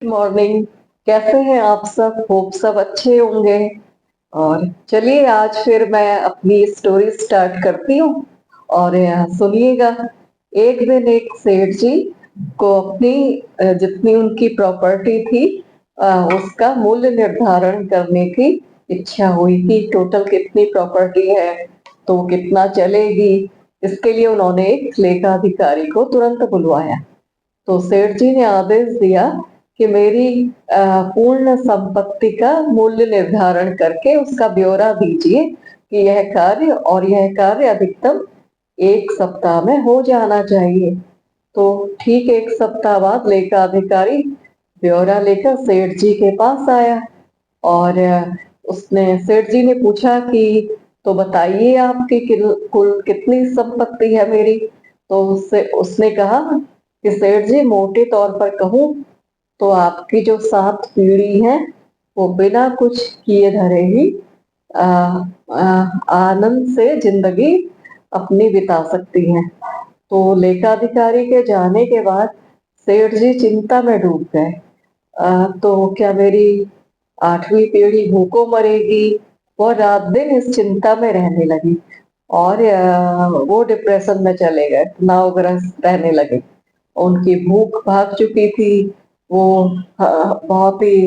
Morning. कैसे हैं आप सब? होप सब अच्छे होंगे। और चलिए आज फिर मैं अपनी स्टोरी स्टार्ट करती हूँ और सुनिएगा। एक दिन एक सेठ जी को अपनी जितनी उनकी प्रॉपर्टी थी उसका मूल्य निर्धारण करने की इच्छा हुई कि टोटल कितनी प्रॉपर्टी है तो कितना चलेगी। इसके लिए उन्होंने एक लेखाधिकारी को तुरंत बुलवाया। तो सेठ जी ने आदेश दिया कि मेरी पूर्ण संपत्ति का मूल्य निर्धारण करके उसका ब्यौरा दीजिए कि यह कार्य अधिकतम 1 सप्ताह में हो जाना चाहिए। तो ठीक 1 सप्ताह बाद लेखाधिकारी ब्यौरा लेकर सेठ जी के पास आया और उसने सेठ जी ने पूछा कि तो बताइए आपकी कुल कितनी संपत्ति है मेरी। तो उससे उसने कहा कि सेठ जी मोटे तौर पर कहूँ तो आपकी जो 7 पीढ़ी है वो बिना कुछ किए धरे ही आ, आनंद से जिंदगी अपनी बिता सकती हैं। तो लेखाधिकारी के जाने के बाद सेठ जी चिंता में डूब गए। तो क्या मेरी 8वीं पीढ़ी भूखों मरेगी? वो रात दिन इस चिंता में रहने लगी और वो डिप्रेशन में चले गए, तनावग्रस्त रहने लगे। उनकी भूख भाग चुकी थी। वो बहुत ही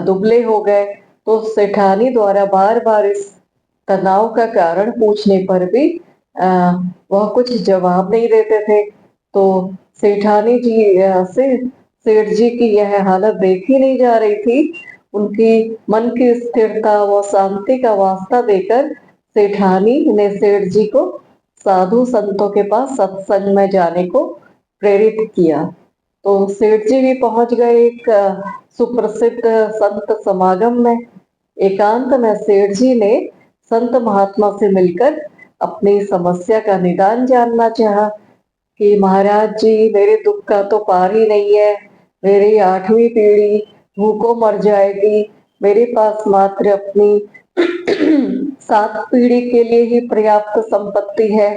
दुबले हो गए। तो सेठानी द्वारा बार बार इस तनाव का कारण पूछने पर भी वह कुछ जवाब नहीं देते थे। तो सेठानी जी से सेठ जी की यह हालत देखी नहीं जा रही थी। उनकी मन की स्थिरता व शांति का वास्ता देकर सेठानी ने सेठ जी को साधु संतों के पास सत्संग में जाने को प्रेरित किया। तो सेठ जी भी पहुंच गए एक सुप्रसिद्ध संत समागम में। एकांत में सेठ जी ने संत महात्मा से मिलकर अपनी समस्या का निदान जानना चाहा कि महाराज जी मेरे दुख का तो पार ही नहीं है। मेरी 8वीं पीढ़ी भूखों मर जाएगी। मेरे पास मात्र अपनी 7 पीढ़ी के लिए ही पर्याप्त संपत्ति है।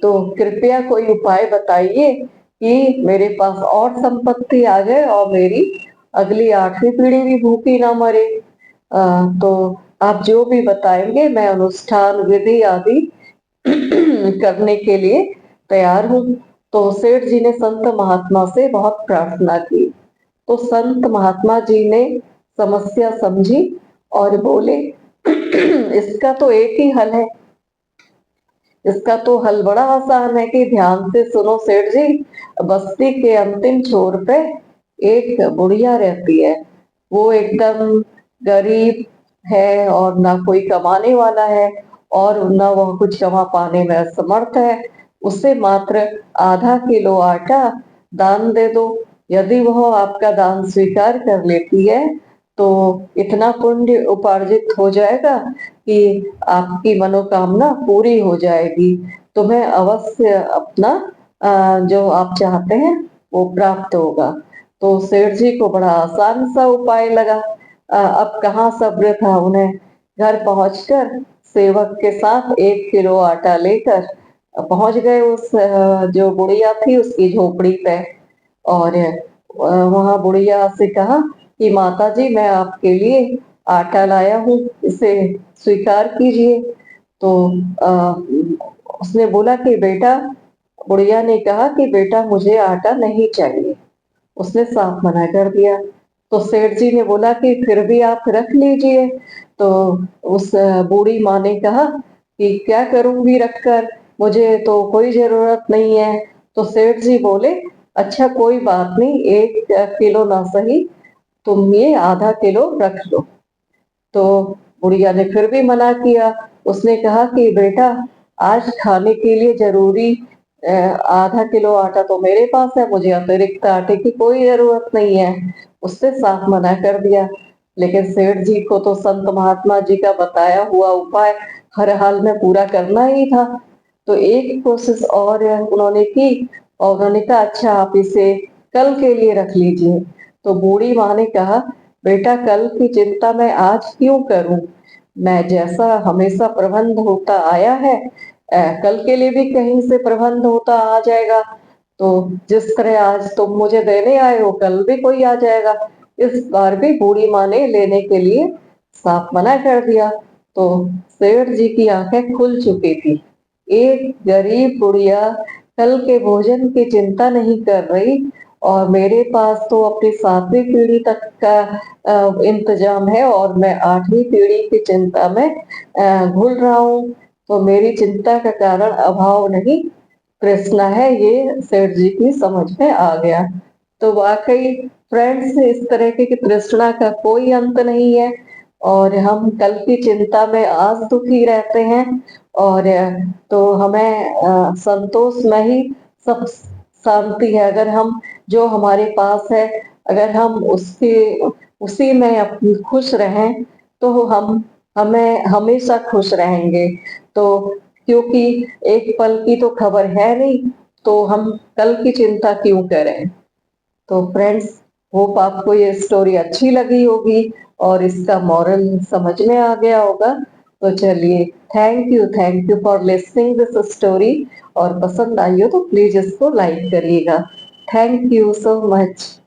तो कृपया कोई उपाय बताइए कि मेरे पास और संपत्ति आ जाए और मेरी अगली 8वीं पीढ़ी भी भूखी ना मरे। तो आप जो भी बताएंगे मैं अनुष्ठान विधि आदि करने के लिए तैयार हूँ। तो सेठ जी ने संत महात्मा से बहुत प्रार्थना की। तो संत महात्मा जी ने समस्या समझी और बोले इसका तो एक ही हल है। इसका तो हल बड़ा आसान है कि ध्यान से सुनो सेठ जी। बस्ती के अंतिम छोर पे एक बुढ़िया रहती है। वो एकदम गरीब है और ना कोई कमाने वाला है और ना वह कुछ कमा पाने में असमर्थ है। उसे मात्र आधा किलो आटा दान दे दो। यदि वह आपका दान स्वीकार कर लेती है तो इतना पुण्य उपार्जित हो जाएगा कि आपकी मनोकामना पूरी हो जाएगी। तुम्हें अवश्य अपना जो आप चाहते हैं वो प्राप्त होगा। तो सेठ जी को बड़ा आसान सा उपाय लगा। अब कहाँ सब्र था उन्हें। घर पहुंचकर सेवक के साथ 1 किलो आटा लेकर पहुंच गए उस जो बुढ़िया थी उसकी झोपड़ी पे। और वहां बुढ़िया से कहा कि माता जी मैं आपके लिए आटा लाया हूँ, इसे स्वीकार कीजिए। तो उसने बोला कि बेटा, बुढ़िया ने कहा कि बेटा मुझे आटा नहीं चाहिए। उसने साफ मना कर दिया। तो सेठ जी ने बोला कि फिर भी आप रख लीजिए। तो उस बूढ़ी माँ ने कहा कि क्या करूंगी रखकर, मुझे तो कोई जरूरत नहीं है। तो सेठ जी बोले अच्छा कोई बात नहीं, 1 किलो ना सही, तुम ये आधा किलो रख लो। तो बुढ़िया ने फिर भी मना किया। उसने कहा कि बेटा आज खाने के लिए जरूरी आधा किलो आटा तो मेरे पास है, मुझे अतिरिक्त आटे की कोई जरूरत नहीं है। उसने साफ मना कर दिया। लेकिन सेठ जी को तो संत महात्मा जी का बताया हुआ उपाय हर हाल में पूरा करना ही था। तो एक कोशिश और उन्होंने की और उन्होंने कहा अच्छा आप इसे कल के लिए रख लीजिए। तो बूढ़ी माँ ने कहा बेटा कल की चिंता मैं आज क्यों करूं। मैं जैसा हमेशा प्रबंध होता आया है कल के लिए भी कहीं से प्रबंध होता आ जाएगा। तो जिस तरह आज तुम मुझे देने आए हो, कल भी कोई आ जाएगा। इस बार भी बूढ़ी माँ ने लेने के लिए साफ मना कर दिया। तो सेठ जी की आंखें खुल चुकी थी। एक गरीब बुढ़िया कल के भोजन की चिंता नहीं कर रही, और मेरे पास तो अपनी 7वीं पीढ़ी तक का इंतजाम है, और मैं 8वीं पीढ़ी की चिंता में घुल रहा हूँ। तो मेरी चिंता का कारण अभाव नहीं, तृष्णा है, ये सेठ जी की समझ में आ गया। तो वाकई फ्रेंड्स, इस तरह की तृष्णा का कोई अंत नहीं है, और हम कल की चिंता में आज दुखी रहते हैं, और तो हमें संतोष में ही सब शांति है। अगर हम जो हमारे पास है, अगर हम उसके उसी में अपनी खुश रहें, तो हम हमें हमेशा खुश रहेंगे। तो क्योंकि एक पल की तो खबर है नहीं, तो हम कल की चिंता क्यों करें। तो फ्रेंड्स, होप आपको ये स्टोरी अच्छी लगी होगी और इसका मॉरल समझ में आ गया होगा। तो चलिए, thank you for listening this story. और पसंद आई हो तो प्लीज इसको लाइक करिएगा। Thank you so much.